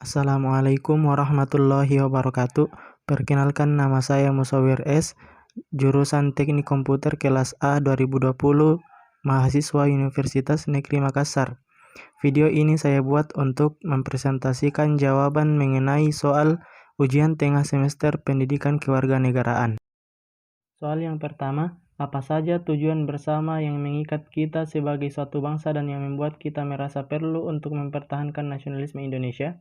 Assalamualaikum warahmatullahi wabarakatuh. Perkenalkan, nama saya Musawir S, jurusan Teknik Komputer kelas A 2020, mahasiswa Universitas Negeri Makassar. Video ini saya buat untuk mempresentasikan jawaban mengenai soal ujian tengah semester pendidikan kewarganegaraan. Soal yang pertama, apa saja tujuan bersama yang mengikat kita sebagai suatu bangsa dan yang membuat kita merasa perlu untuk mempertahankan nasionalisme Indonesia?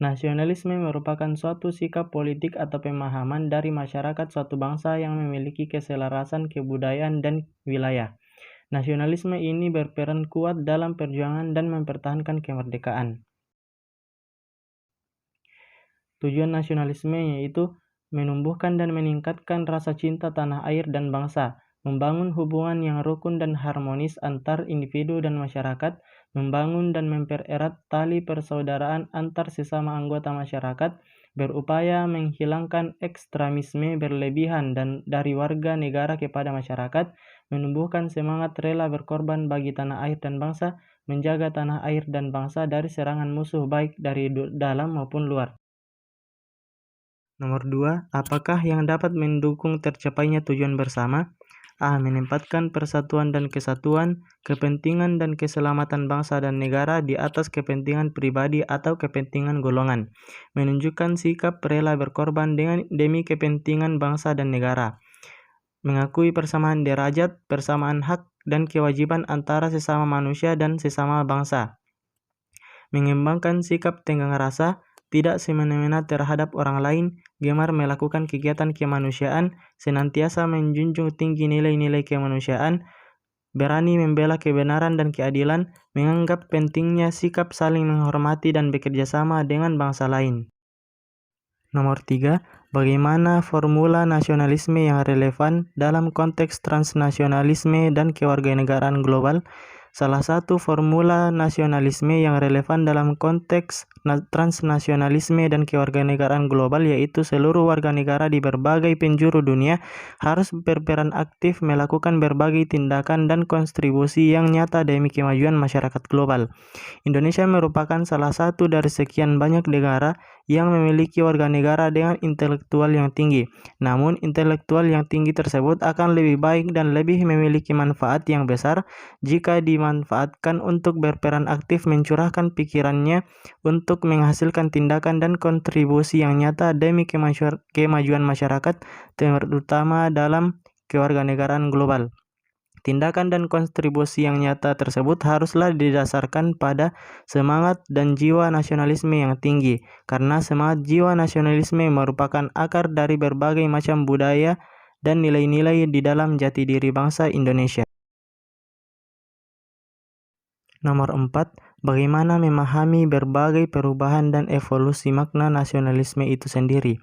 Nasionalisme merupakan suatu sikap politik atau pemahaman dari masyarakat suatu bangsa yang memiliki keselarasan kebudayaan dan wilayah. Nasionalisme ini berperan kuat dalam perjuangan dan mempertahankan kemerdekaan. Tujuan nasionalisme yaitu menumbuhkan dan meningkatkan rasa cinta tanah air dan bangsa, membangun hubungan yang rukun dan harmonis antar individu dan masyarakat, membangun dan mempererat tali persaudaraan antar sesama anggota masyarakat, berupaya menghilangkan ekstremisme berlebihan dan dari warga negara kepada masyarakat, menumbuhkan semangat rela berkorban bagi tanah air dan bangsa, menjaga tanah air dan bangsa dari serangan musuh baik dari dalam maupun luar. Nomor 2, apakah yang dapat mendukung tercapainya tujuan bersama? A. Menempatkan persatuan dan kesatuan, kepentingan dan keselamatan bangsa dan negara di atas kepentingan pribadi atau kepentingan golongan. Menunjukkan sikap rela berkorban demi kepentingan bangsa dan negara. Mengakui persamaan derajat, persamaan hak, dan kewajiban antara sesama manusia dan sesama bangsa. Mengembangkan sikap tenggang rasa, tidak semena-mena terhadap orang lain, gemar melakukan kegiatan kemanusiaan, senantiasa menjunjung tinggi nilai-nilai kemanusiaan, berani membela kebenaran dan keadilan, menganggap pentingnya sikap saling menghormati dan bekerja sama dengan bangsa lain. Nomor 3, bagaimana formula nasionalisme yang relevan dalam konteks transnasionalisme dan kewarganegaraan global? Salah satu formula nasionalisme yang relevan dalam konteks transnasionalisme dan kewarganegaraan global yaitu seluruh warga negara di berbagai penjuru dunia harus berperan aktif melakukan berbagai tindakan dan kontribusi yang nyata demi kemajuan masyarakat global. Indonesia merupakan salah satu dari sekian banyak negara yang memiliki warga negara dengan intelektual yang tinggi. Namun, intelektual yang tinggi tersebut akan lebih baik dan lebih memiliki manfaat yang besar jika dimanfaatkan untuk berperan aktif mencurahkan pikirannya untuk menghasilkan tindakan dan kontribusi yang nyata demi kemajuan masyarakat, terutama dalam kewarganegaraan global. Tindakan dan kontribusi yang nyata tersebut haruslah didasarkan pada semangat dan jiwa nasionalisme yang tinggi, karena semangat jiwa nasionalisme merupakan akar dari berbagai macam budaya dan nilai-nilai di dalam jati diri bangsa Indonesia. Nomor 4, bagaimana memahami berbagai perubahan dan evolusi makna nasionalisme itu sendiri?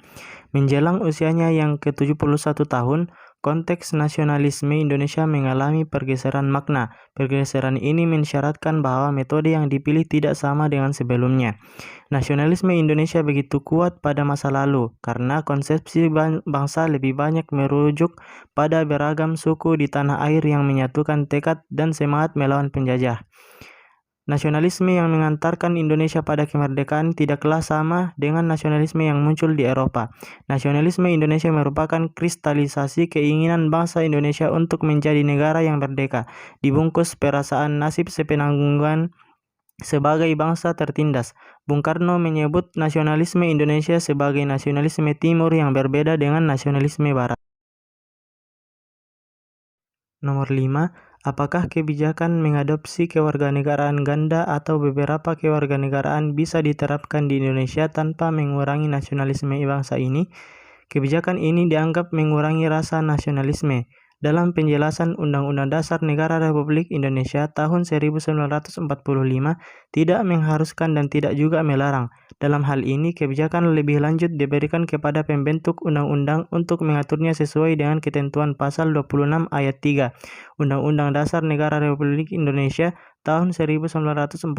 Menjelang usianya yang ke-71 tahun, konteks nasionalisme Indonesia mengalami pergeseran makna. Pergeseran ini mensyaratkan bahwa metode yang dipilih tidak sama dengan sebelumnya. Nasionalisme Indonesia begitu kuat pada masa lalu karena konsepsi bangsa lebih banyak merujuk pada beragam suku di tanah air yang menyatukan tekad dan semangat melawan penjajah. Nasionalisme yang mengantarkan Indonesia pada kemerdekaan tidaklah sama dengan nasionalisme yang muncul di Eropa. Nasionalisme Indonesia merupakan kristalisasi keinginan bangsa Indonesia untuk menjadi negara yang merdeka, dibungkus perasaan nasib sepenanggungan sebagai bangsa tertindas. Bung Karno menyebut nasionalisme Indonesia sebagai nasionalisme timur yang berbeda dengan nasionalisme barat. Nomor 5, apakah kebijakan mengadopsi kewarganegaraan ganda atau beberapa kewarganegaraan bisa diterapkan di Indonesia tanpa mengurangi nasionalisme bangsa ini? Kebijakan ini dianggap mengurangi rasa nasionalisme. Dalam penjelasan Undang-Undang Dasar Negara Republik Indonesia tahun 1945 tidak mengharuskan dan tidak juga melarang. Dalam hal ini, kebijakan lebih lanjut diberikan kepada pembentuk undang-undang untuk mengaturnya sesuai dengan ketentuan pasal 26 ayat 3 Undang-Undang Dasar Negara Republik Indonesia tahun 1945.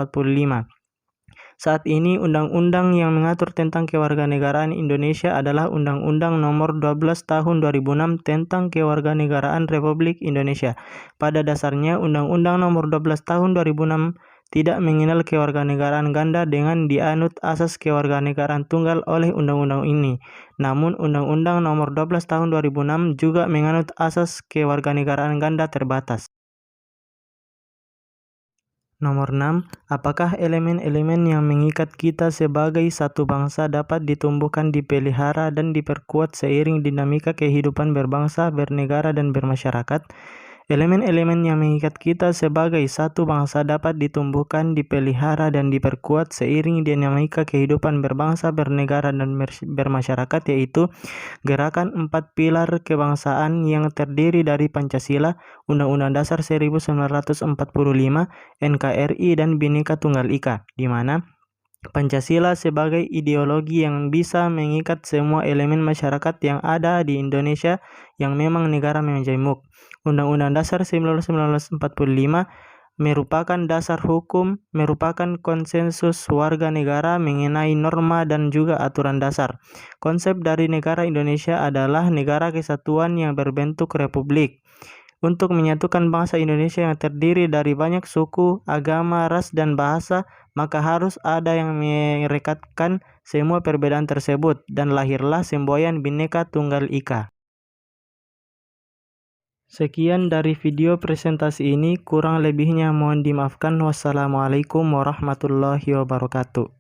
Saat ini, undang-undang yang mengatur tentang kewarganegaraan Indonesia adalah Undang-Undang Nomor 12 Tahun 2006 tentang Kewarganegaraan Republik Indonesia. Pada dasarnya, Undang-Undang Nomor 12 Tahun 2006 tidak mengenal kewarganegaraan ganda dengan dianut asas kewarganegaraan tunggal oleh undang-undang ini. Namun, Undang-Undang Nomor 12 Tahun 2006 juga menganut asas kewarganegaraan ganda terbatas. Nomor 6. Apakah elemen-elemen yang mengikat kita sebagai satu bangsa dapat ditumbuhkan, dipelihara, dan diperkuat seiring dinamika kehidupan berbangsa, bernegara, dan bermasyarakat? Elemen-elemen yang mengikat kita sebagai satu bangsa dapat ditumbuhkan, dipelihara, dan diperkuat seiring dinamika kehidupan berbangsa, bernegara, dan bermasyarakat, yaitu gerakan 4 pilar kebangsaan yang terdiri dari Pancasila, Undang-Undang Dasar 1945, NKRI, dan Bhinneka Tunggal Ika, di mana Pancasila sebagai ideologi yang bisa mengikat semua elemen masyarakat yang ada di Indonesia yang memang negara menjemuk. Undang-Undang Dasar 1945 merupakan dasar hukum, merupakan konsensus warga negara mengenai norma dan juga aturan dasar. Konsep dari negara Indonesia adalah negara kesatuan yang berbentuk republik. Untuk menyatukan bangsa Indonesia yang terdiri dari banyak suku, agama, ras, dan bahasa, maka harus ada yang merekatkan semua perbedaan tersebut, dan lahirlah semboyan Bhinneka Tunggal Ika. Sekian dari video presentasi ini, kurang lebihnya mohon dimaafkan. Wassalamualaikum warahmatullahi wabarakatuh.